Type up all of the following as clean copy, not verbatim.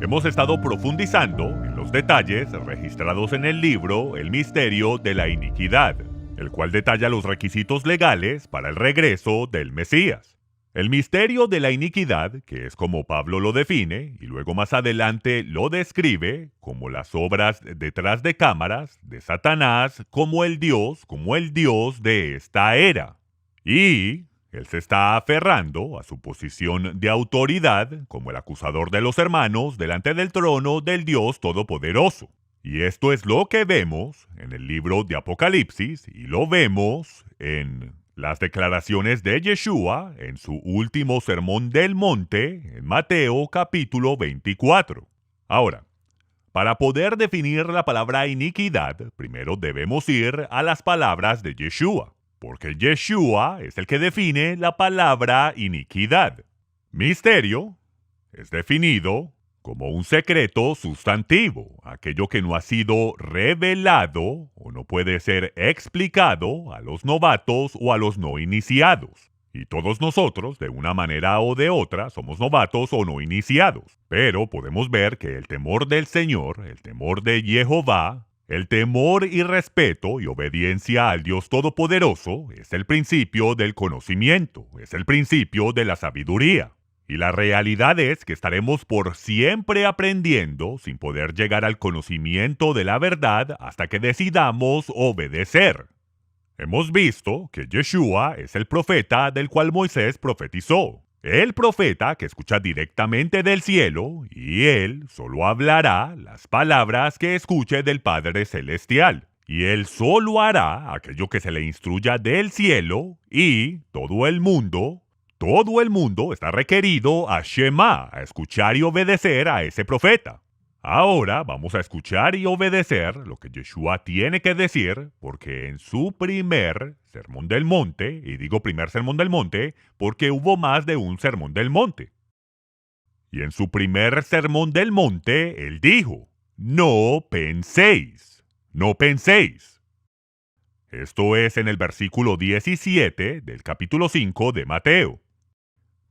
Hemos estado profundizando en los detalles registrados en el libro El misterio de la iniquidad, el cual detalla los requisitos legales para el regreso del Mesías. El misterio de la iniquidad, que es como Pablo lo define, y luego más adelante lo describe como las obras detrás de cámaras de Satanás como el Dios de esta era. Y él se está aferrando a su posición de autoridad como el acusador de los hermanos delante del trono del Dios Todopoderoso. Y esto es lo que vemos en el libro de Apocalipsis y lo vemos en las declaraciones de Yeshua en su último sermón del monte en Mateo capítulo 24. Ahora, para poder definir la palabra iniquidad, primero debemos ir a las palabras de Yeshua, porque Yeshua es el que define la palabra iniquidad. Misterio es definido como un secreto sustantivo, aquello que no ha sido revelado o no puede ser explicado a los novatos o a los no iniciados. Y todos nosotros, de una manera o de otra, somos novatos o no iniciados. Pero podemos ver que el temor del Señor, el temor de Jehová, el temor y respeto y obediencia al Dios Todopoderoso es el principio del conocimiento, es el principio de la sabiduría. Y la realidad es que estaremos por siempre aprendiendo sin poder llegar al conocimiento de la verdad hasta que decidamos obedecer. Hemos visto que Yeshua es el profeta del cual Moisés profetizó. El profeta que escucha directamente del cielo y él solo hablará las palabras que escuche del Padre Celestial. Y él solo hará aquello que se le instruya del cielo y todo el mundo está requerido a Shema, a escuchar y obedecer a ese profeta. Ahora vamos a escuchar y obedecer lo que Yeshua tiene que decir, porque en su primer sermón del monte, y digo primer sermón del monte, porque hubo más de un sermón del monte. Y en su primer sermón del monte, él dijo, no penséis, no penséis. Esto es en el versículo 17 del capítulo 5 de Mateo.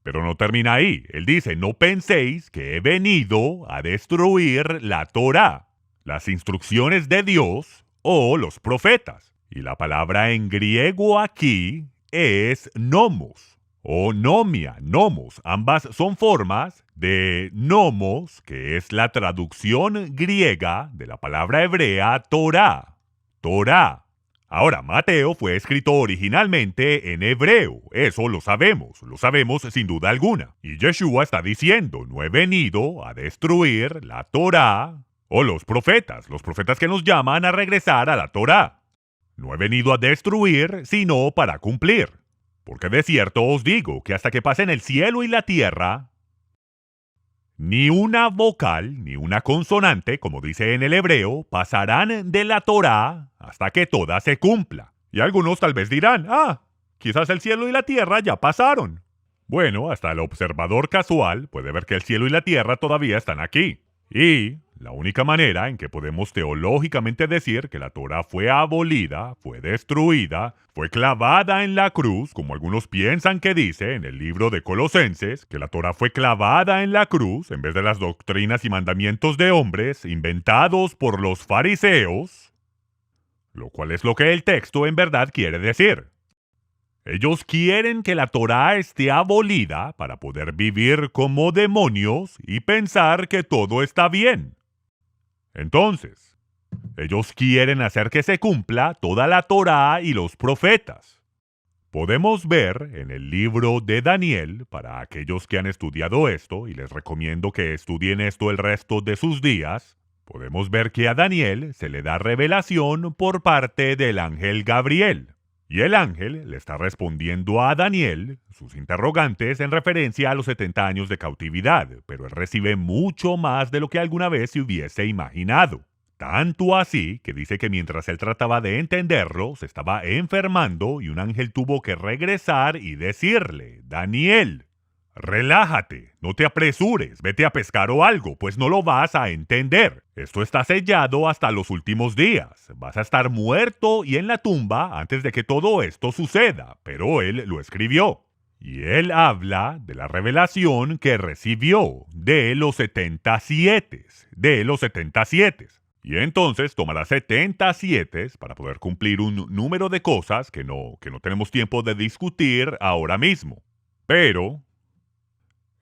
Pero no termina ahí. Él dice, no penséis que he venido a destruir la Torá, las instrucciones de Dios o los profetas. Y la palabra en griego aquí es nomos o nomia, nomos. Ambas son formas de nomos, que es la traducción griega de la palabra hebrea Torá. Torá. Ahora, Mateo fue escrito originalmente en hebreo, eso lo sabemos sin duda alguna. Y Yeshua está diciendo, no he venido a destruir la Torá o los profetas que nos llaman a regresar a la Torá. No he venido a destruir, sino para cumplir. Porque de cierto os digo que hasta que pasen el cielo y la tierra, ni una vocal, ni una consonante, como dice en el hebreo, pasarán de la Torá hasta que toda se cumpla. Y algunos tal vez dirán, quizás el cielo y la tierra ya pasaron. Bueno, hasta el observador casual puede ver que el cielo y la tierra todavía están aquí. Y la única manera en que podemos teológicamente decir que la Torá fue abolida, fue destruida, fue clavada en la cruz, como algunos piensan que dice en el libro de Colosenses, que la Torá fue clavada en la cruz en vez de las doctrinas y mandamientos de hombres inventados por los fariseos, lo cual es lo que el texto en verdad quiere decir. Ellos quieren que la Torá esté abolida para poder vivir como demonios y pensar que todo está bien. Entonces, ellos quieren hacer que se cumpla toda la Torá y los profetas. Podemos ver en el libro de Daniel, para aquellos que han estudiado esto, y les recomiendo que estudien esto el resto de sus días, podemos ver que a Daniel se le da revelación por parte del ángel Gabriel. Y el ángel le está respondiendo a Daniel sus interrogantes en referencia a los 70 años de cautividad, pero él recibe mucho más de lo que alguna vez se hubiese imaginado. Tanto así que dice que mientras él trataba de entenderlo, se estaba enfermando y un ángel tuvo que regresar y decirle, Daniel, relájate, no te apresures, vete a pescar o algo, pues no lo vas a entender. Esto está sellado hasta los últimos días. Vas a estar muerto y en la tumba antes de que todo esto suceda, pero él lo escribió. Y él habla de la revelación que recibió de los 77, Y entonces tomará 77 para poder cumplir un número de cosas que no tenemos tiempo de discutir ahora mismo. Pero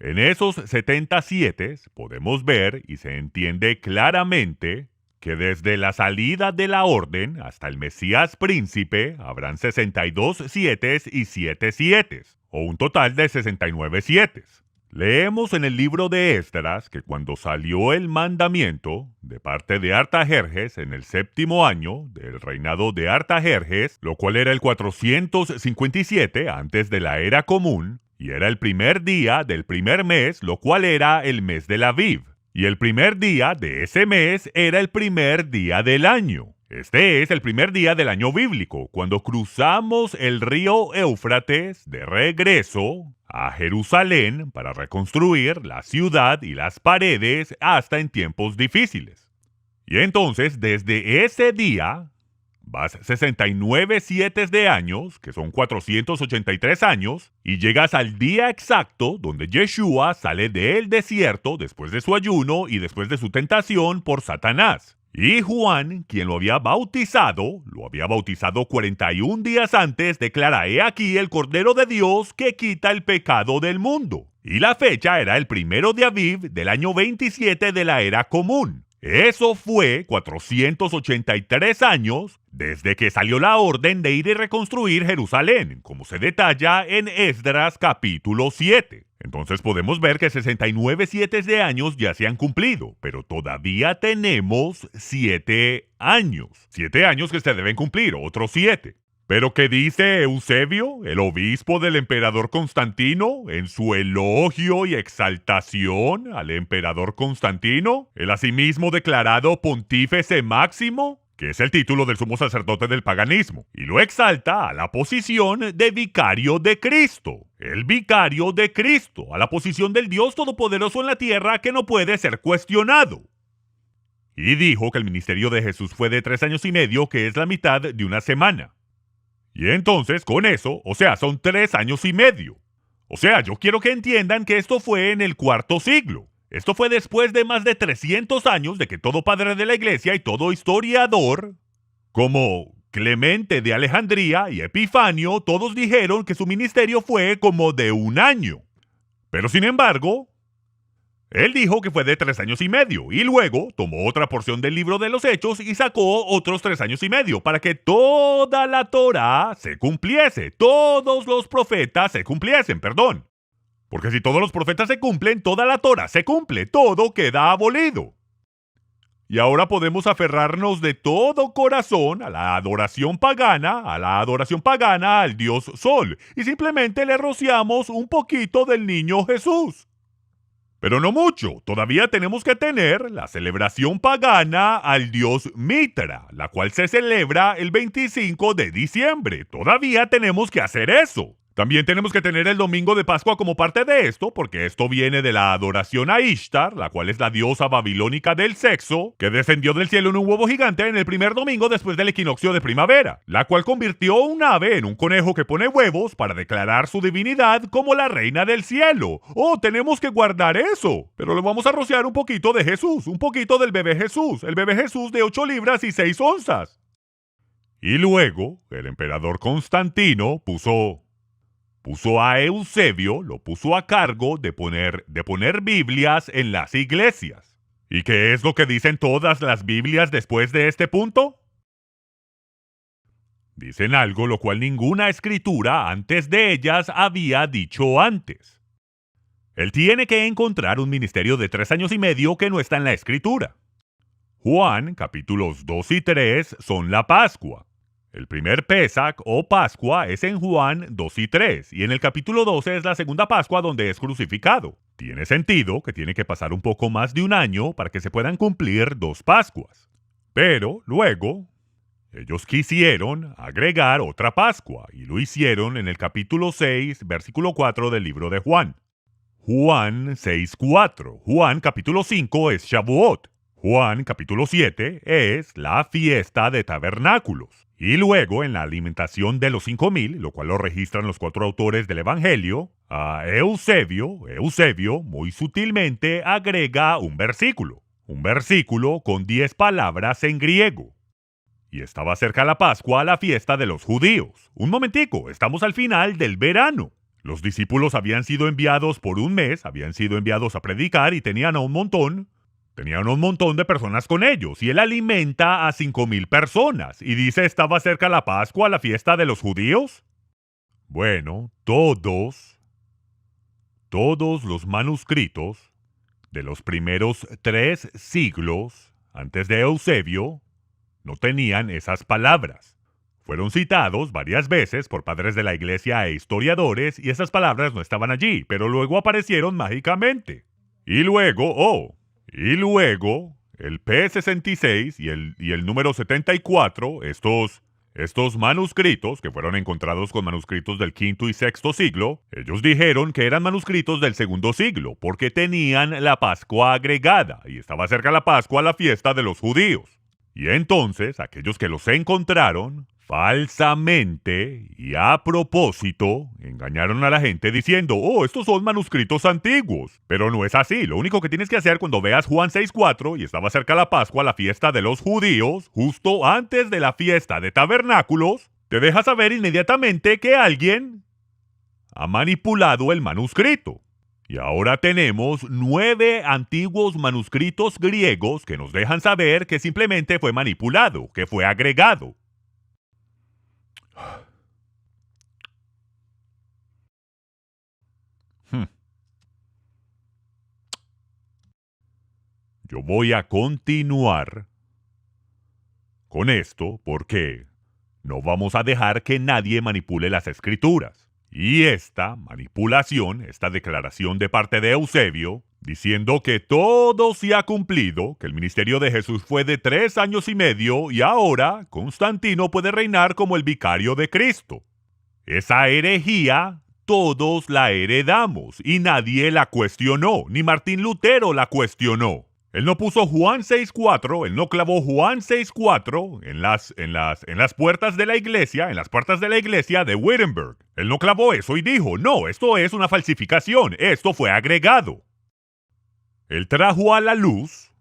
en esos 77 podemos ver y se entiende claramente que desde la salida de la orden hasta el Mesías príncipe habrán 62 sietes y 7 sietes, o un total de 69 sietes. Leemos en el libro de Esdras que cuando salió el mandamiento de parte de Artajerjes en el 7º año del reinado de Artajerjes, lo cual era el 457 antes de la era común, y era el primer día del primer mes, lo cual era el mes del Aviv. Y el primer día de ese mes era el primer día del año. Este es el primer día del año bíblico, cuando cruzamos el río Éufrates de regreso a Jerusalén para reconstruir la ciudad y las paredes hasta en tiempos difíciles. Y entonces, desde ese día, vas 69 sietes de años, que son 483 años, y llegas al día exacto donde Yeshua sale del desierto después de su ayuno y después de su tentación por Satanás. Y Juan, quien lo había bautizado 41 días antes, declara: «He aquí el Cordero de Dios que quita el pecado del mundo». Y la fecha era el 1 de Aviv del año 27 de la era común. Eso fue 483 años desde que salió la orden de ir y reconstruir Jerusalén, como se detalla en Esdras capítulo 7. Entonces podemos ver que 69 sietes de años ya se han cumplido, pero todavía tenemos 7 años. 7 años que se deben cumplir, otros 7. Pero ¿qué dice Eusebio, el obispo del emperador Constantino, en su elogio y exaltación al emperador Constantino, el asimismo declarado pontífice máximo, que es el título del sumo sacerdote del paganismo, y lo exalta a la posición de vicario de Cristo, el vicario de Cristo, a la posición del Dios Todopoderoso en la tierra que no puede ser cuestionado? Y dijo que el ministerio de Jesús fue de 3 años y medio, que es la mitad de una semana. Y entonces, con eso, son 3 años y medio. Yo quiero que entiendan que esto fue en el 4º siglo. Esto fue después de más de 300 años de que todo padre de la iglesia y todo historiador, como Clemente de Alejandría y Epifanio, todos dijeron que su ministerio fue como de 1 año. Pero sin embargo, él dijo que fue de 3 años y medio, y luego tomó otra porción del libro de los Hechos y sacó otros 3 años y medio para que toda la Torá se cumpliese, todos los profetas se cumpliesen, perdón. Porque si todos los profetas se cumplen, toda la Torá se cumple, todo queda abolido. Y ahora podemos aferrarnos de todo corazón a la adoración pagana al dios Sol, y simplemente le rociamos un poquito del niño Jesús. Pero no mucho, todavía tenemos que tener la celebración pagana al dios Mitra, la cual se celebra el 25 de diciembre. Todavía tenemos que hacer eso. También tenemos que tener el domingo de Pascua como parte de esto, porque esto viene de la adoración a Ishtar, la cual es la diosa babilónica del sexo, que descendió del cielo en un huevo gigante en el primer domingo después del equinoccio de primavera, la cual convirtió un ave en un conejo que pone huevos para declarar su divinidad como la reina del cielo. ¡Oh, tenemos que guardar eso! Pero le vamos a rociar un poquito de Jesús, un poquito del bebé Jesús, el bebé Jesús de 8 libras y 6 onzas. Y luego, el emperador Constantino puso a Eusebio, lo puso a cargo de poner Biblias en las iglesias. ¿Y qué es lo que dicen todas las Biblias después de este punto? Dicen algo lo cual ninguna escritura antes de ellas había dicho antes. Él tiene que encontrar un ministerio de 3 años y medio que no está en la escritura. Juan, capítulos 2 y 3 son la Pascua. El primer Pesach o Pascua es en Juan 2 y 3, y en el capítulo 12 es la segunda Pascua donde es crucificado. Tiene sentido que tiene que pasar un poco más de 1 año para que se puedan cumplir 2 Pascuas. Pero luego, ellos quisieron agregar otra Pascua, y lo hicieron en el capítulo 6, versículo 4 del libro de Juan. Juan 6:4. Juan capítulo 5 es Shavuot. Juan capítulo 7 es la fiesta de tabernáculos. Y luego, en la alimentación de los 5.000, lo cual lo registran los 4 autores del Evangelio, a Eusebio muy sutilmente agrega un versículo con 10 palabras en griego. Y estaba cerca la Pascua, la fiesta de los judíos. Un momentico, estamos al final del verano. Los discípulos habían sido enviados por un mes, habían sido enviados a predicar y tenían un montón de personas con ellos. Y él alimenta a 5.000 personas. Y dice, ¿estaba cerca la Pascua, la fiesta de los judíos? Bueno, todos los manuscritos de los primeros 3 siglos antes de Eusebio no tenían esas palabras. Fueron citados varias veces por padres de la iglesia e historiadores y esas palabras no estaban allí, pero luego aparecieron mágicamente. Y luego el P66 y el número 74, estos manuscritos, que fueron encontrados con manuscritos del quinto y sexto siglo, ellos dijeron que eran manuscritos del segundo siglo, porque tenían la Pascua agregada, y estaba cerca la Pascua, la fiesta de los judíos. Y entonces, aquellos que los encontraron, falsamente y a propósito, engañaron a la gente diciendo, estos son manuscritos antiguos. Pero no es así. Lo único que tienes que hacer cuando veas Juan 6:4 y estaba cerca la Pascua, la fiesta de los judíos, justo antes de la fiesta de tabernáculos, te deja saber inmediatamente que alguien ha manipulado el manuscrito. Y ahora tenemos 9 antiguos manuscritos griegos que nos dejan saber que simplemente fue manipulado, que fue agregado. Yo voy a continuar con esto porque no vamos a dejar que nadie manipule las escrituras. Y esta manipulación, esta declaración de parte de Eusebio, diciendo que todo se ha cumplido, que el ministerio de Jesús fue de 3 años y medio y ahora Constantino puede reinar como el vicario de Cristo. Esa herejía todos la heredamos y nadie la cuestionó, ni Martín Lutero la cuestionó. Él no puso Juan 6:4, él no clavó Juan 6:4 en las puertas de la iglesia, de Wittenberg. Él no clavó eso y dijo, no, esto es una falsificación, esto fue agregado. Él trajo a la luz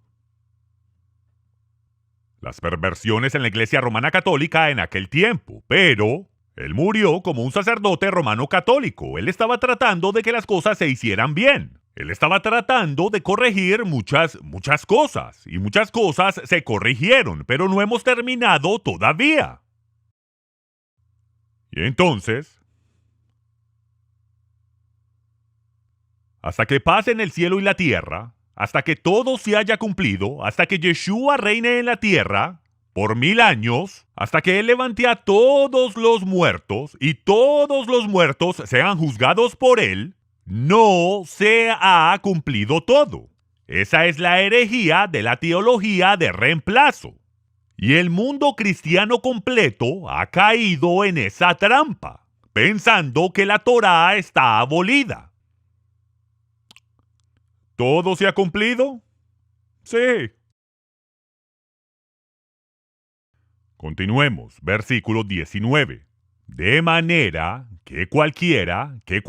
las perversiones en la iglesia romana católica en aquel tiempo, pero él murió como un sacerdote romano católico. Él estaba tratando de que las cosas se hicieran bien. Él estaba tratando de corregir muchas cosas, y muchas cosas se corrigieron, pero no hemos terminado todavía. Y entonces, hasta que pasen el cielo y la tierra, hasta que todo se haya cumplido, hasta que Yeshua reine en la tierra, por 1000 años, hasta que Él levante a todos los muertos, y todos los muertos sean juzgados por Él, no se ha cumplido todo. Esa es la herejía de la teología de reemplazo. Y el mundo cristiano completo ha caído en esa trampa, pensando que la Torá está abolida. ¿Todo se ha cumplido? Sí. Continuemos, versículo 19. De manera que cualquiera que,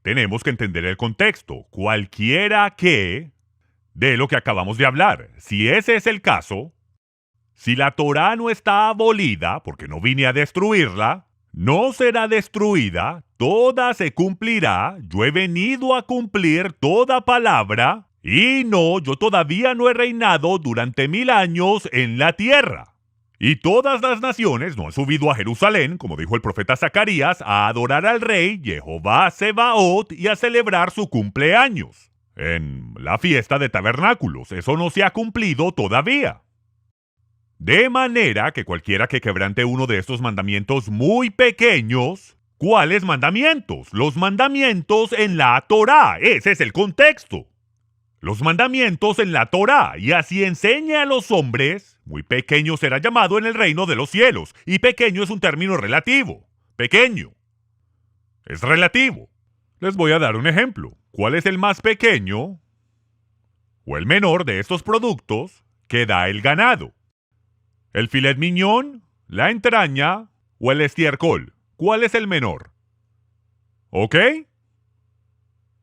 tenemos que entender el contexto, cualquiera que, de lo que acabamos de hablar. Si ese es el caso, si la Torá no está abolida, porque no vine a destruirla, no será destruida, toda se cumplirá, yo he venido a cumplir toda palabra, y no, yo todavía no he reinado durante 1000 años en la tierra. Y todas las naciones no han subido a Jerusalén, como dijo el profeta Zacarías, a adorar al rey Jehová Sebaot y a celebrar su cumpleaños. En la fiesta de tabernáculos, eso no se ha cumplido todavía. De manera que cualquiera que quebrante uno de estos mandamientos muy pequeños, ¿cuáles mandamientos? Los mandamientos en la Torá, ese es el contexto. Los mandamientos en la Torá, y así enseña a los hombres, muy pequeño será llamado en el reino de los cielos, y pequeño es un término relativo. Pequeño es relativo. Les voy a dar un ejemplo. ¿Cuál es el más pequeño o el menor de estos productos que da el ganado? ¿El filet mignon? la entraña o el estiércol? ¿Cuál es el menor? ¿Ok?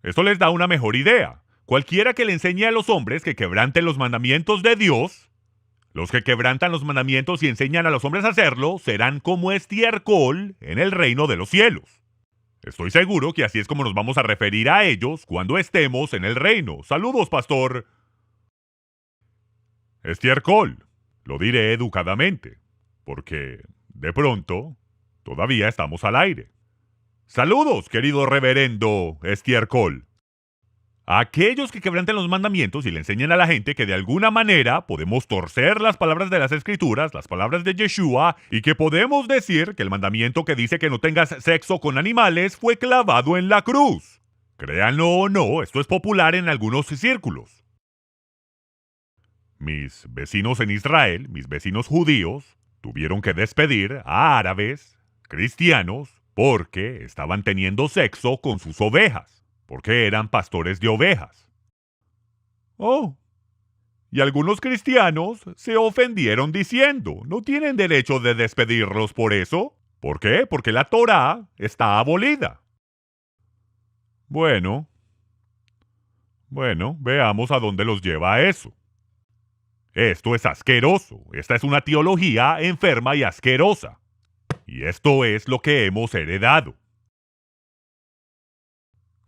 Esto les da una mejor idea. Cualquiera que le enseñe a los hombres que quebranten los mandamientos de Dios, los que quebrantan los mandamientos y enseñan a los hombres a hacerlo, serán como estiércol en el reino de los cielos. Estoy seguro que así es como nos vamos a referir a ellos cuando estemos en el reino. Saludos, pastor. Estiércol, lo diré educadamente, porque, de pronto, todavía estamos al aire. Saludos, querido reverendo estiércol. A aquellos que quebranten los mandamientos y le enseñen a la gente que de alguna manera podemos torcer las palabras de las Escrituras, las palabras de Yeshua, y que podemos decir que el mandamiento que dice que no tengas sexo con animales fue clavado en la cruz. Créanlo o no, esto es popular en algunos círculos. Mis vecinos en Israel, mis vecinos judíos, tuvieron que despedir a árabes, cristianos, porque estaban teniendo sexo con sus ovejas, porque eran pastores de ovejas. Oh, y algunos cristianos se ofendieron diciendo, no tienen derecho de despedirlos por eso. ¿Por qué? Porque la Torá está abolida. Bueno, veamos a dónde los lleva eso. Esto es asqueroso. Esta es una teología enferma y asquerosa. Y esto es lo que hemos heredado.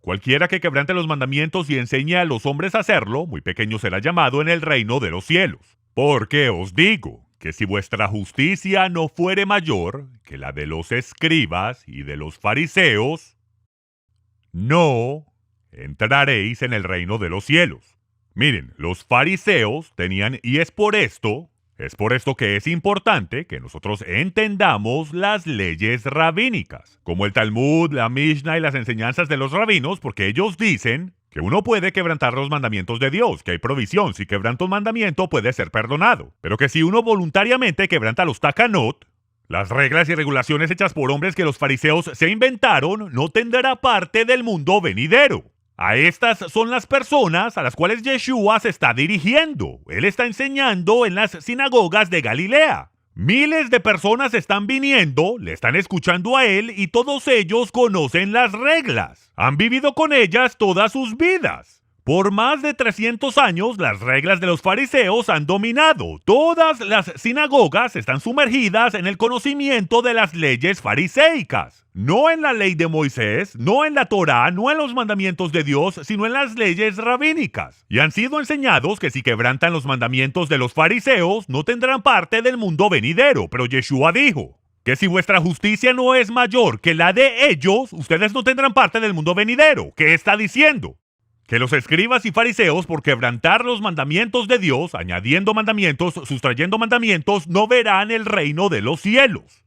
Cualquiera que quebrante los mandamientos y enseñe a los hombres a hacerlo, muy pequeño será llamado en el reino de los cielos. Porque os digo que si vuestra justicia no fuere mayor que la de los escribas y de los fariseos, no entraréis en el reino de los cielos. Miren, los fariseos tenían, y es por esto que es importante que nosotros entendamos las leyes rabínicas, como el Talmud, la Mishnah y las enseñanzas de los rabinos, porque ellos dicen que uno puede quebrantar los mandamientos de Dios, que hay provisión, si quebranta un mandamiento puede ser perdonado, pero que si uno voluntariamente quebranta los takanot, las reglas y regulaciones hechas por hombres que los fariseos se inventaron, no tendrá parte del mundo venidero. A estas son las personas a las cuales Yeshua se está dirigiendo. Él está enseñando en las sinagogas de Galilea. Miles de personas están viniendo, le están escuchando a él y todos ellos conocen las reglas. Han vivido con ellas todas sus vidas. Por más de 300 años, las reglas de los fariseos han dominado. Todas las sinagogas están sumergidas en el conocimiento de las leyes fariseicas. No en la ley de Moisés, no en la Torá, no en los mandamientos de Dios, sino en las leyes rabínicas. Y han sido enseñados que si quebrantan los mandamientos de los fariseos, no tendrán parte del mundo venidero. Pero Yeshua dijo que si vuestra justicia no es mayor que la de ellos, ustedes no tendrán parte del mundo venidero. ¿Qué está diciendo? Que los escribas y fariseos, por quebrantar los mandamientos de Dios, añadiendo mandamientos, sustrayendo mandamientos, no verán el reino de los cielos.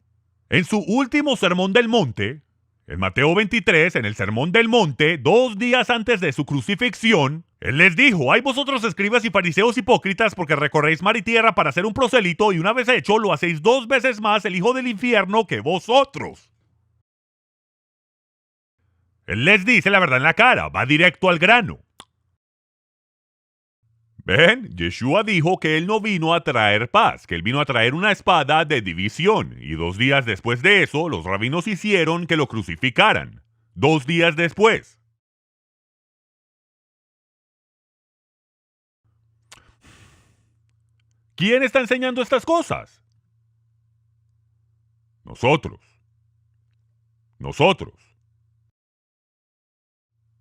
En su último sermón del monte, en Mateo 23, en el sermón del monte, 2 días antes de su crucifixión, él les dijo, hay vosotros escribas y fariseos hipócritas porque recorréis mar y tierra para hacer un prosélito y una vez hecho lo hacéis 2 veces más el hijo del infierno que vosotros. Él les dice la verdad en la cara, va directo al grano. ¿Ven? Yeshua dijo que él no vino a traer paz, que él vino a traer una espada de división. Y 2 días después de eso, los rabinos hicieron que lo crucificaran. 2 días después. ¿Quién está enseñando estas cosas? Nosotros.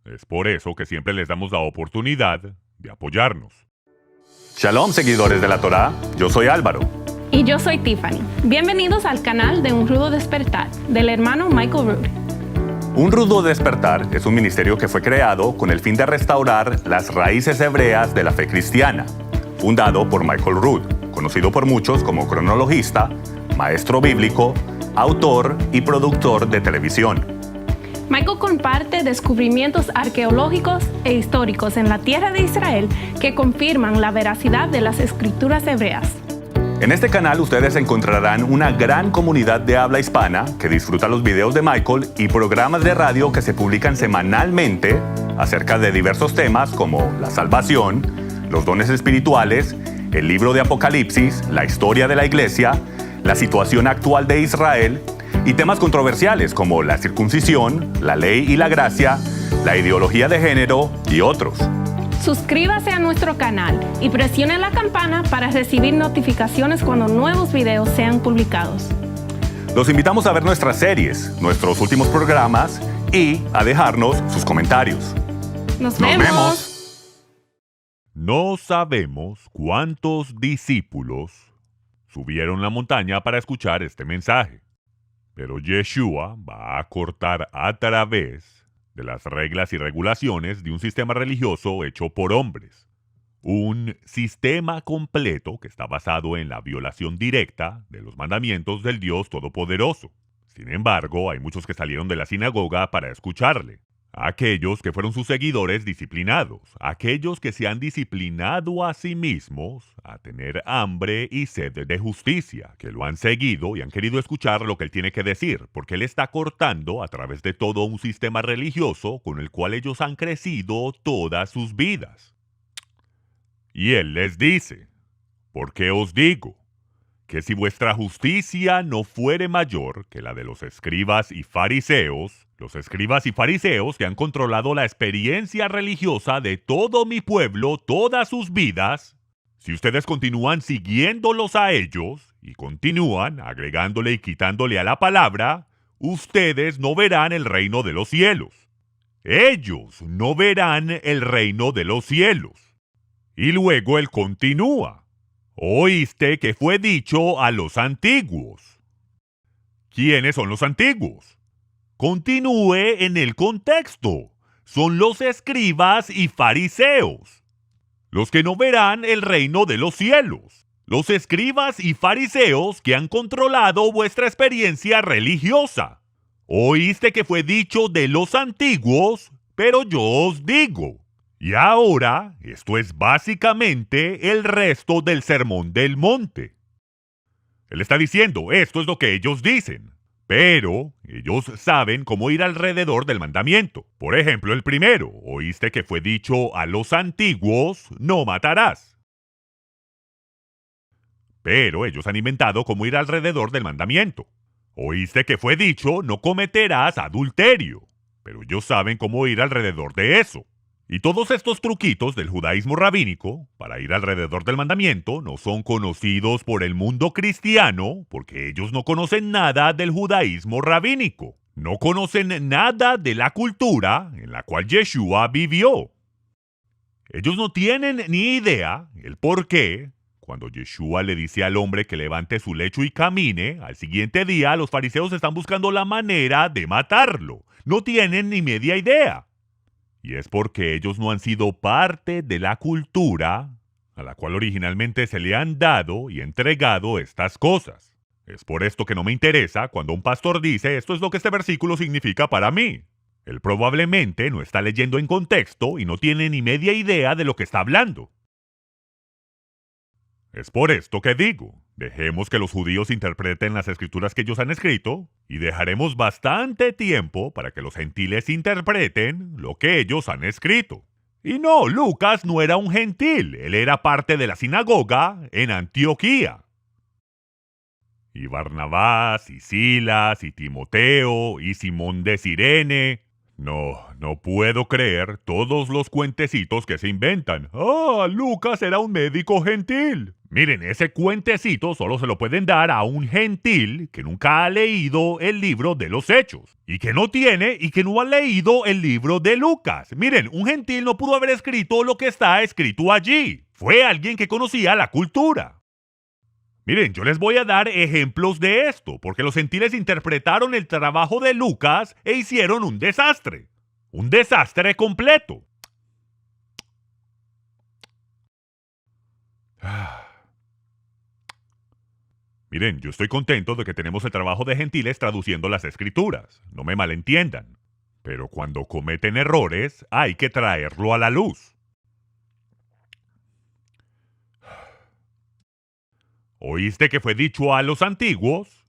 Es por eso que siempre les damos la oportunidad de apoyarnos. Shalom, seguidores de la Torá. Yo soy Álvaro. Y yo soy Tiffany. Bienvenidos al canal de Un Rudo Despertar, del hermano Michael Rood. Un Rudo Despertar es un ministerio que fue creado con el fin de restaurar las raíces hebreas de la fe cristiana, fundado por Michael Rood, conocido por muchos como cronologista, maestro bíblico, autor y productor de televisión. Michael comparte descubrimientos arqueológicos e históricos en la tierra de Israel que confirman la veracidad de las escrituras hebreas. En este canal ustedes encontrarán una gran comunidad de habla hispana que disfruta los videos de Michael y programas de radio que se publican semanalmente acerca de diversos temas como la salvación, los dones espirituales, el libro de Apocalipsis, la historia de la iglesia, la situación actual de Israel y temas controversiales como la circuncisión, la ley y la gracia, la ideología de género y otros. Suscríbase a nuestro canal y presione la campana para recibir notificaciones cuando nuevos videos sean publicados. Los invitamos a ver nuestras series, nuestros últimos programas y a dejarnos sus comentarios. Nos vemos. No sabemos cuántos discípulos subieron la montaña para escuchar este mensaje, pero Yeshua va a cortar a través de las reglas y regulaciones de un sistema religioso hecho por hombres. Un sistema completo que está basado en la violación directa de los mandamientos del Dios Todopoderoso. Sin embargo, hay muchos que salieron de la sinagoga para escucharle. Aquellos que fueron sus seguidores disciplinados, aquellos que se han disciplinado a sí mismos a tener hambre y sed de justicia, que lo han seguido y han querido escuchar lo que él tiene que decir, porque él está cortando a través de todo un sistema religioso con el cual ellos han crecido todas sus vidas. Y él les dice, ¿por qué os digo? Que si vuestra justicia no fuere mayor que la de los escribas y fariseos que han controlado la experiencia religiosa de todo mi pueblo todas sus vidas, si ustedes continúan siguiéndolos a ellos y continúan agregándole y quitándole a la palabra, ustedes no verán el reino de los cielos. Ellos no verán el reino de los cielos. Y luego él continúa. Oíste que fue dicho a los antiguos. ¿Quiénes son los antiguos? Continúe en el contexto. Son los escribas y fariseos, los que no verán el reino de los cielos. Los escribas y fariseos que han controlado vuestra experiencia religiosa. Oíste que fue dicho de los antiguos, pero yo os digo. Y ahora, esto es básicamente el resto del Sermón del Monte. Él está diciendo, esto es lo que ellos dicen, pero ellos saben cómo ir alrededor del mandamiento. Por ejemplo, el primero, oíste que fue dicho a los antiguos, no matarás. Pero ellos han inventado cómo ir alrededor del mandamiento. Oíste que fue dicho, no cometerás adulterio, pero ellos saben cómo ir alrededor de eso. Y todos estos truquitos del judaísmo rabínico para ir alrededor del mandamiento no son conocidos por el mundo cristiano porque ellos no conocen nada del judaísmo rabínico. No conocen nada de la cultura en la cual Yeshua vivió. Ellos no tienen ni idea el por qué, cuando Yeshua le dice al hombre que levante su lecho y camine, al siguiente día los fariseos están buscando la manera de matarlo. No tienen ni media idea. Y es porque ellos no han sido parte de la cultura a la cual originalmente se le han dado y entregado estas cosas. Es por esto que no me interesa cuando un pastor dice esto es lo que este versículo significa para mí. Él probablemente no está leyendo en contexto y no tiene ni media idea de lo que está hablando. Es por esto que digo, dejemos que los judíos interpreten las escrituras que ellos han escrito y dejaremos bastante tiempo para que los gentiles interpreten lo que ellos han escrito. Y no, Lucas no era un gentil, él era parte de la sinagoga en Antioquía. Y Barnabás, y Silas, y Timoteo, y Simón de Cirene. No puedo creer todos los cuentecitos que se inventan. Lucas era un médico gentil. Miren, ese cuentecito solo se lo pueden dar a un gentil que nunca ha leído el libro de los Hechos. Y que no ha leído el libro de Lucas. Miren, un gentil no pudo haber escrito lo que está escrito allí. Fue alguien que conocía la cultura. Miren, yo les voy a dar ejemplos de esto, porque los gentiles interpretaron el trabajo de Lucas e hicieron un desastre. Un desastre completo. Miren, yo estoy contento de que tenemos el trabajo de gentiles traduciendo las escrituras. No me malentiendan. Pero cuando cometen errores, hay que traerlo a la luz. ¿Oíste que fue dicho a los antiguos?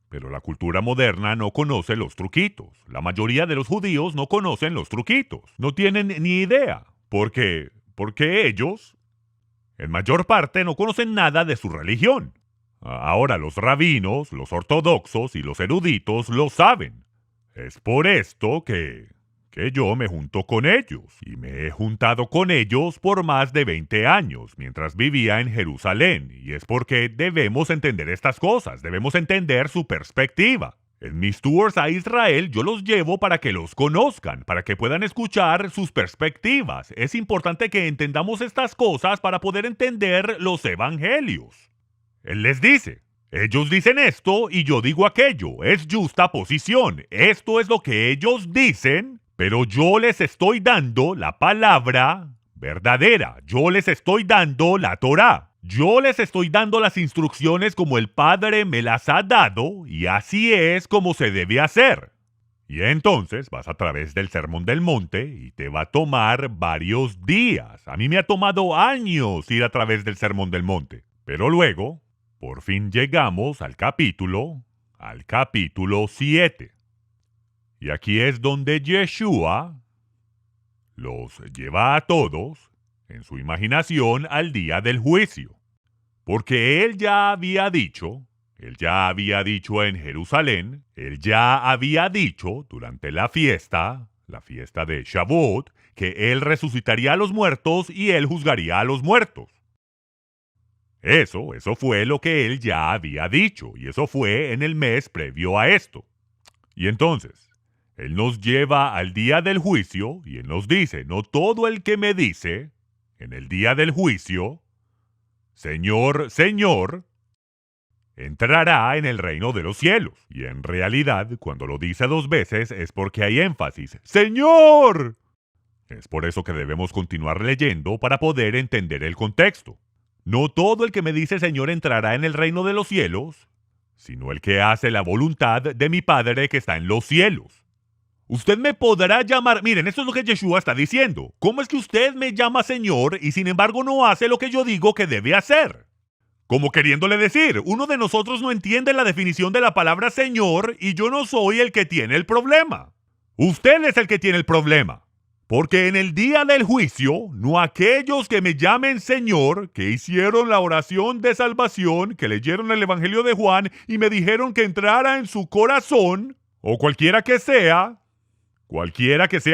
Pero la cultura moderna no conoce los truquitos. La mayoría de los judíos no conocen los truquitos. No tienen ni idea. Porque ellos, en mayor parte, no conocen nada de su religión. Ahora los rabinos, los ortodoxos y los eruditos lo saben. Es por esto que yo me junto con ellos, y me he juntado con ellos por más de 20 años, mientras vivía en Jerusalén, y es porque debemos entender estas cosas, debemos entender su perspectiva. En mis tours a Israel yo los llevo para que los conozcan, para que puedan escuchar sus perspectivas. Es importante que entendamos estas cosas para poder entender los evangelios. Él les dice, ellos dicen esto y yo digo aquello, es justa posición, esto es lo que ellos dicen, pero yo les estoy dando la palabra verdadera, yo les estoy dando la Torá, yo les estoy dando las instrucciones como el Padre me las ha dado y así es como se debe hacer. Y entonces vas a través del Sermón del Monte y te va a tomar varios días. A mí me ha tomado años ir a través del Sermón del Monte, pero luego, por fin llegamos al capítulo 7. Y aquí es donde Yeshua los lleva a todos, en su imaginación, al día del juicio. Porque él ya había dicho en Jerusalén, él ya había dicho durante la fiesta de Shavuot, que él resucitaría a los muertos y él juzgaría a los muertos. Eso fue lo que él ya había dicho, y eso fue en el mes previo a esto. Y entonces, él nos lleva al día del juicio y él nos dice, no todo el que me dice en el día del juicio, Señor, Señor, entrará en el reino de los cielos. Y en realidad, cuando lo dice 2 veces es porque hay énfasis. ¡Señor! Es por eso que debemos continuar leyendo para poder entender el contexto. No todo el que me dice Señor entrará en el reino de los cielos, sino el que hace la voluntad de mi Padre que está en los cielos. Usted me podrá llamar, miren, esto es lo que Yeshua está diciendo. ¿Cómo es que usted me llama Señor y sin embargo no hace lo que yo digo que debe hacer? Como queriéndole decir, uno de nosotros no entiende la definición de la palabra Señor y yo no soy el que tiene el problema. Usted es el que tiene el problema. Porque en el día del juicio, no aquellos que me llamen Señor, que hicieron la oración de salvación, que leyeron el Evangelio de Juan y me dijeron que entrara en su corazón, o cualquiera que sea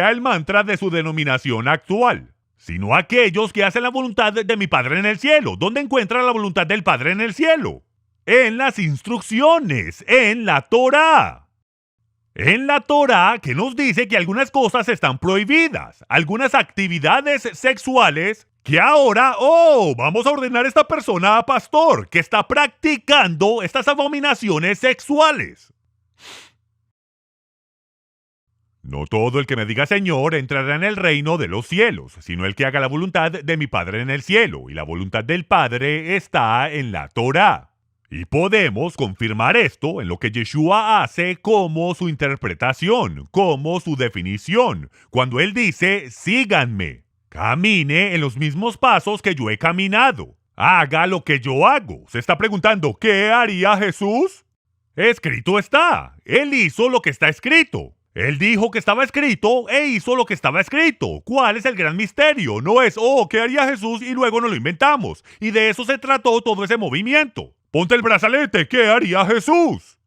el mantra de su denominación actual, sino aquellos que hacen la voluntad de mi Padre en el cielo. ¿Dónde encuentra la voluntad del Padre en el cielo? En las instrucciones, en la Torá. En la Torá que nos dice que algunas cosas están prohibidas, algunas actividades sexuales que ahora, vamos a ordenar a esta persona a pastor que está practicando estas abominaciones sexuales. No todo el que me diga Señor entrará en el reino de los cielos, sino el que haga la voluntad de mi Padre en el cielo, y la voluntad del Padre está en la Torá. Y podemos confirmar esto en lo que Yeshua hace como su interpretación, como su definición, cuando él dice, síganme, camine en los mismos pasos que yo he caminado, haga lo que yo hago. Se está preguntando, ¿qué haría Jesús? Escrito está, él hizo lo que está escrito. Él dijo que estaba escrito e hizo lo que estaba escrito. ¿Cuál es el gran misterio? No es, ¿qué haría Jesús? Y luego nos lo inventamos. Y de eso se trató todo ese movimiento. Ponte el brazalete, ¿qué haría Jesús?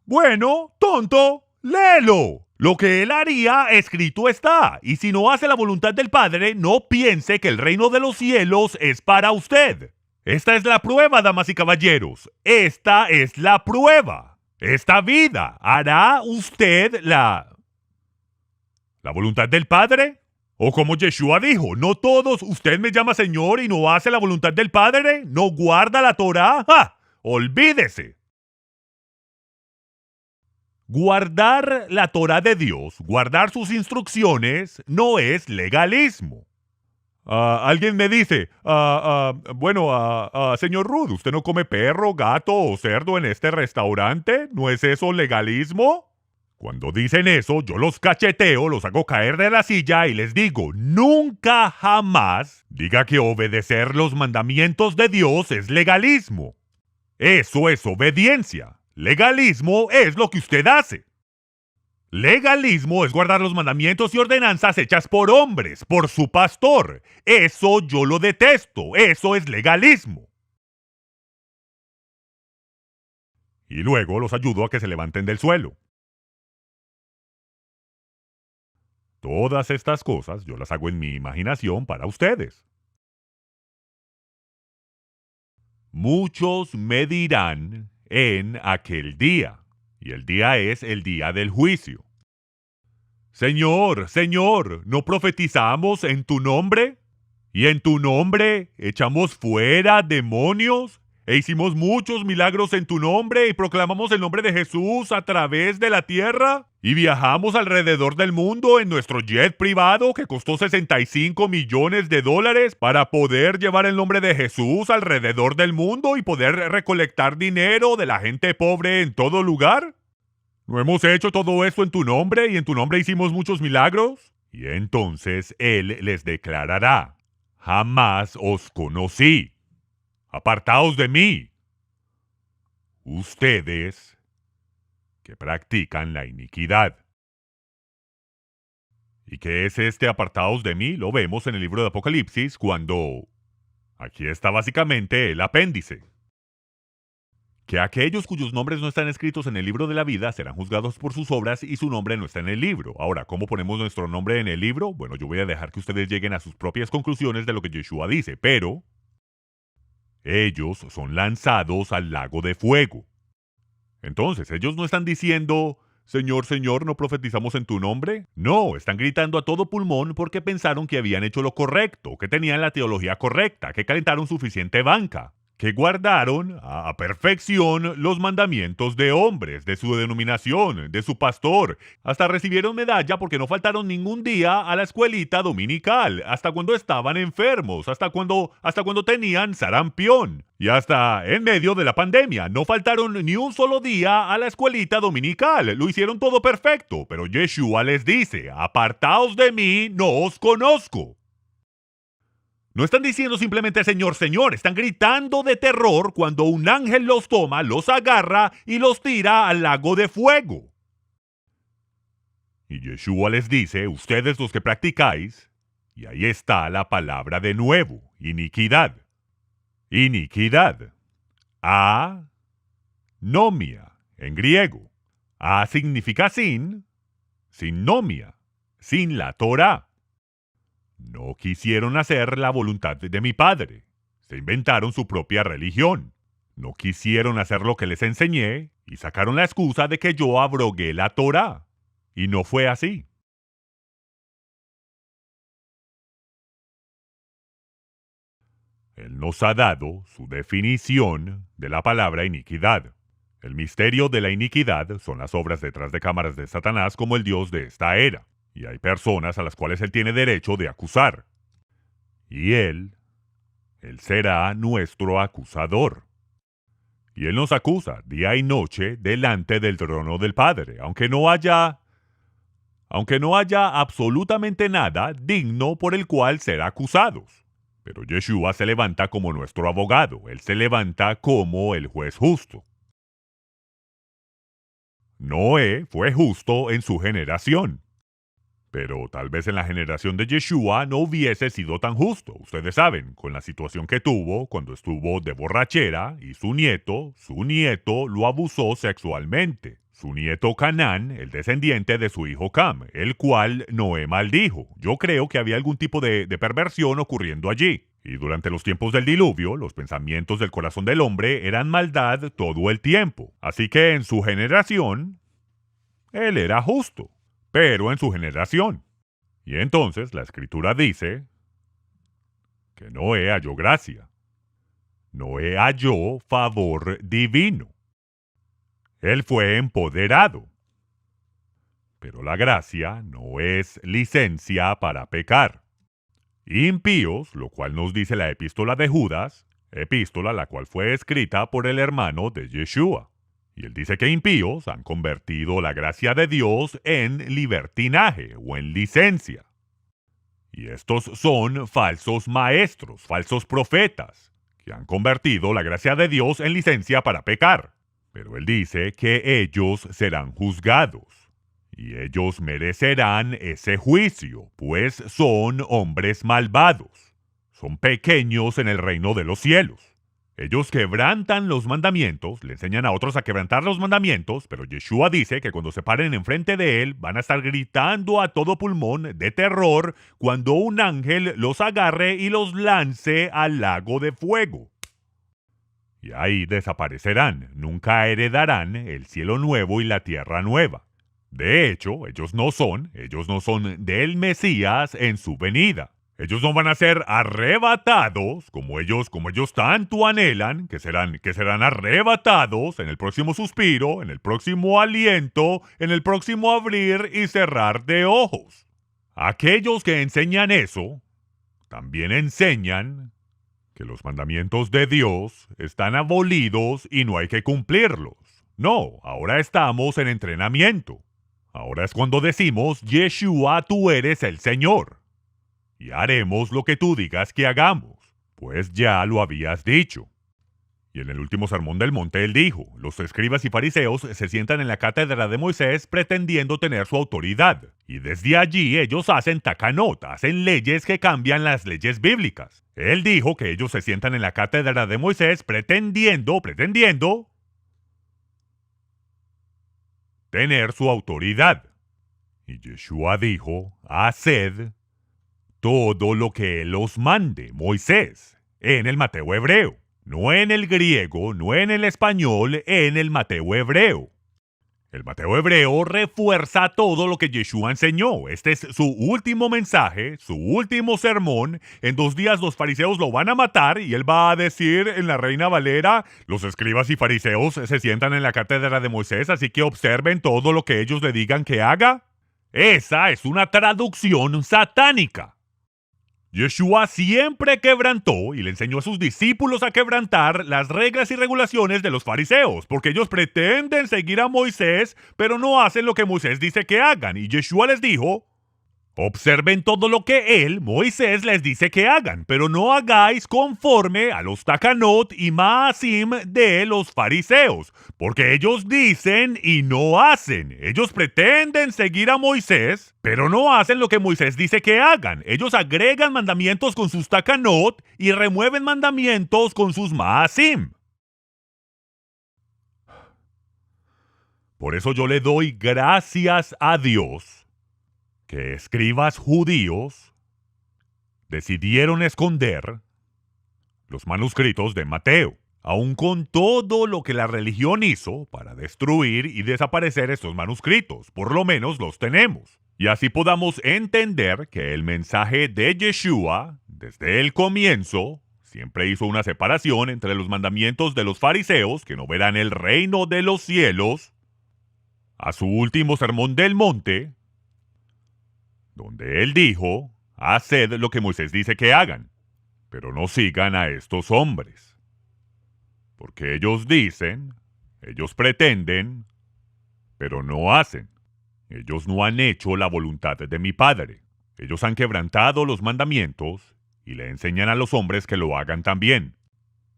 Bueno, tonto, léelo. Lo que él haría, escrito está. Y si no hace la voluntad del Padre, no piense que el reino de los cielos es para usted. Esta es la prueba, damas y caballeros. Esta es la prueba. Esta vida, ¿hará usted la voluntad del Padre? O como Yeshua dijo, no todos, usted me llama Señor y no hace la voluntad del Padre, no guarda la Torá. ¡Ja! Olvídese. Guardar la Torá de Dios, guardar sus instrucciones, no es legalismo. Alguien me dice, señor Rudd, ¿usted no come perro, gato o cerdo en este restaurante? ¿No es eso legalismo? Cuando dicen eso, yo los cacheteo, los hago caer de la silla y les digo, nunca jamás diga que obedecer los mandamientos de Dios es legalismo. Eso es obediencia. Legalismo es lo que usted hace. Legalismo es guardar los mandamientos y ordenanzas hechas por hombres, por su pastor. Eso yo lo detesto. Eso es legalismo. y luego los ayudo a que se levanten del suelo. Todas estas cosas yo las hago en mi imaginación para ustedes. Muchos me dirán en aquel día, y el día es el día del juicio. Señor, Señor, ¿no profetizamos en tu nombre? ¿Y en tu nombre echamos fuera demonios? E hicimos muchos milagros en tu nombre y proclamamos el nombre de Jesús a través de la tierra. Y viajamos alrededor del mundo en nuestro jet privado que costó $65 millones para poder llevar el nombre de Jesús alrededor del mundo y poder recolectar dinero de la gente pobre en todo lugar. ¿No hemos hecho todo eso en tu nombre y en tu nombre hicimos muchos milagros? Y entonces Él les declarará: jamás os conocí. Apartaos de mí, ustedes que practican la iniquidad. ¿Y qué es este apartaos de mí? Lo vemos en el libro de Apocalipsis cuando... Aquí está básicamente el apéndice. Que aquellos cuyos nombres no están escritos en el libro de la vida serán juzgados por sus obras y su nombre no está en el libro. Ahora, ¿cómo ponemos nuestro nombre en el libro? Bueno, yo voy a dejar que ustedes lleguen a sus propias conclusiones de lo que Yeshua dice, pero... ellos son lanzados al lago de fuego. Entonces, ellos no están diciendo, Señor, Señor, ¿no profetizamos en tu nombre? No, están gritando a todo pulmón porque pensaron que habían hecho lo correcto, que tenían la teología correcta, que calentaron suficiente banca, que guardaron a perfección los mandamientos de hombres, de su denominación, de su pastor. Hasta recibieron medalla porque no faltaron ningún día a la escuelita dominical, hasta cuando estaban enfermos, hasta cuando tenían sarampión. Y hasta en medio de la pandemia, no faltaron ni un solo día a la escuelita dominical. Lo hicieron todo perfecto, pero Yeshua les dice, apartaos de mí, no os conozco. No están diciendo simplemente Señor, Señor, están gritando de terror cuando un ángel los toma, los agarra y los tira al lago de fuego. Y Yeshua les dice, ustedes los que practicáis, y ahí está la palabra de nuevo, iniquidad. Iniquidad. Anomia, en griego. A significa sin nomia, sin la Torah. No quisieron hacer la voluntad de mi Padre. Se inventaron su propia religión. No quisieron hacer lo que les enseñé y sacaron la excusa de que yo abrogué la Torá. Y no fue así. Él nos ha dado su definición de la palabra iniquidad. El misterio de la iniquidad son las obras detrás de cámaras de Satanás como el Dios de esta era. Y hay personas a las cuales él tiene derecho de acusar. Y él será nuestro acusador. Y él nos acusa día y noche delante del trono del Padre, aunque no haya absolutamente nada digno por el cual ser acusados. Pero Yeshua se levanta como nuestro abogado, él se levanta como el juez justo. Noé fue justo en su generación. Pero tal vez en la generación de Yeshua no hubiese sido tan justo. Ustedes saben, con la situación que tuvo cuando estuvo de borrachera y su nieto lo abusó sexualmente. Su nieto Canaán, el descendiente de su hijo Cam, el cual Noé maldijo. Yo creo que había algún tipo de perversión ocurriendo allí. Y durante los tiempos del diluvio, los pensamientos del corazón del hombre eran maldad todo el tiempo. Así que en su generación, él era justo. Pero en su generación. Y entonces la Escritura dice que Noé halló gracia. Noé halló favor divino. Él fue empoderado. Pero la gracia no es licencia para pecar. Impíos, lo cual nos dice la epístola de Judas, epístola la cual fue escrita por el hermano de Yeshua. Y él dice que impíos han convertido la gracia de Dios en libertinaje o en licencia. Y estos son falsos maestros, falsos profetas, que han convertido la gracia de Dios en licencia para pecar. Pero él dice que ellos serán juzgados. Y ellos merecerán ese juicio, pues son hombres malvados. Son pequeños en el reino de los cielos. Ellos quebrantan los mandamientos, le enseñan a otros a quebrantar los mandamientos, pero Yeshua dice que cuando se paren enfrente de él van a estar gritando a todo pulmón de terror cuando un ángel los agarre y los lance al lago de fuego. Y ahí desaparecerán, nunca heredarán el cielo nuevo y la tierra nueva. De hecho, ellos no son del Mesías en su venida. Ellos no van a ser arrebatados como ellos tanto anhelan, que serán arrebatados en el próximo suspiro, en el próximo aliento, en el próximo abrir y cerrar de ojos. Aquellos que enseñan eso, también enseñan que los mandamientos de Dios están abolidos y no hay que cumplirlos. No, ahora estamos en entrenamiento. Ahora es cuando decimos, Yeshua, tú eres el Señor. Y haremos lo que tú digas que hagamos, pues ya lo habías dicho. Y en el último sermón del monte él dijo, los escribas y fariseos se sientan en la cátedra de Moisés pretendiendo tener su autoridad. Y desde allí ellos hacen takanot, hacen leyes que cambian las leyes bíblicas. Él dijo que ellos se sientan en la cátedra de Moisés pretendiendo tener su autoridad. Y Yeshua dijo, haced todo lo que él os mande, Moisés, en el Mateo hebreo. No en el griego, no en el español, en el Mateo hebreo. El Mateo hebreo refuerza todo lo que Yeshua enseñó. Este es su último mensaje, su último sermón. En 2 días los fariseos lo van a matar y él va a decir en la Reina Valera, los escribas y fariseos se sientan en la cátedra de Moisés, así que observen todo lo que ellos le digan que haga. Esa es una traducción satánica. Yeshua siempre quebrantó y le enseñó a sus discípulos a quebrantar las reglas y regulaciones de los fariseos, porque ellos pretenden seguir a Moisés, pero no hacen lo que Moisés dice que hagan. Y Yeshua les dijo, observen todo lo que él, Moisés, les dice que hagan, pero no hagáis conforme a los takanot y maasim de los fariseos, porque ellos dicen y no hacen. Ellos pretenden seguir a Moisés, pero no hacen lo que Moisés dice que hagan. Ellos agregan mandamientos con sus takanot y remueven mandamientos con sus maasim. Por eso yo le doy gracias a Dios que escribas judíos decidieron esconder los manuscritos de Mateo, aun con todo lo que la religión hizo para destruir y desaparecer estos manuscritos. Por lo menos los tenemos. Y así podamos entender que el mensaje de Yeshua, desde el comienzo, siempre hizo una separación entre los mandamientos de los fariseos, que no verán el reino de los cielos, a su último sermón del monte, donde él dijo, haced lo que Moisés dice que hagan, pero no sigan a estos hombres. Porque ellos dicen, ellos pretenden, pero no hacen. Ellos no han hecho la voluntad de mi Padre. Ellos han quebrantado los mandamientos y le enseñan a los hombres que lo hagan también.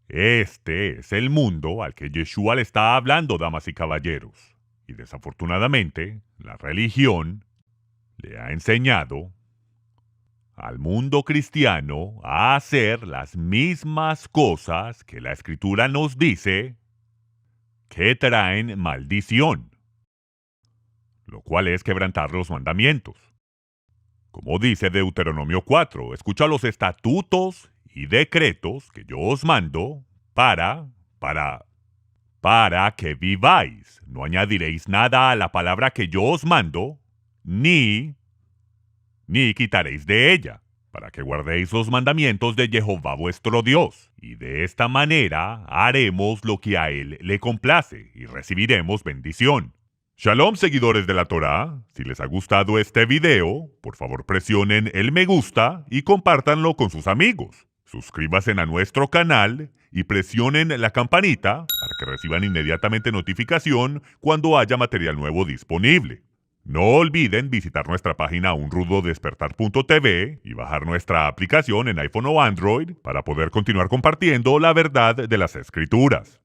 Este es el mundo al que Yeshua le está hablando, damas y caballeros. Y desafortunadamente, la religión le ha enseñado al mundo cristiano a hacer las mismas cosas que la Escritura nos dice que traen maldición, lo cual es quebrantar los mandamientos. Como dice Deuteronomio 4, escucha los estatutos y decretos que yo os mando para que viváis. No añadiréis nada a la palabra que yo os mando, ni quitaréis de ella, para que guardéis los mandamientos de Jehová vuestro Dios. Y de esta manera haremos lo que a él le complace y recibiremos bendición. Shalom, seguidores de la Torá. Si les ha gustado este video, por favor presionen el me gusta y compártanlo con sus amigos. Suscríbanse a nuestro canal y presionen la campanita para que reciban inmediatamente notificación cuando haya material nuevo disponible. No olviden visitar nuestra página unrudodespertar.tv y bajar nuestra aplicación en iPhone o Android para poder continuar compartiendo la verdad de las Escrituras.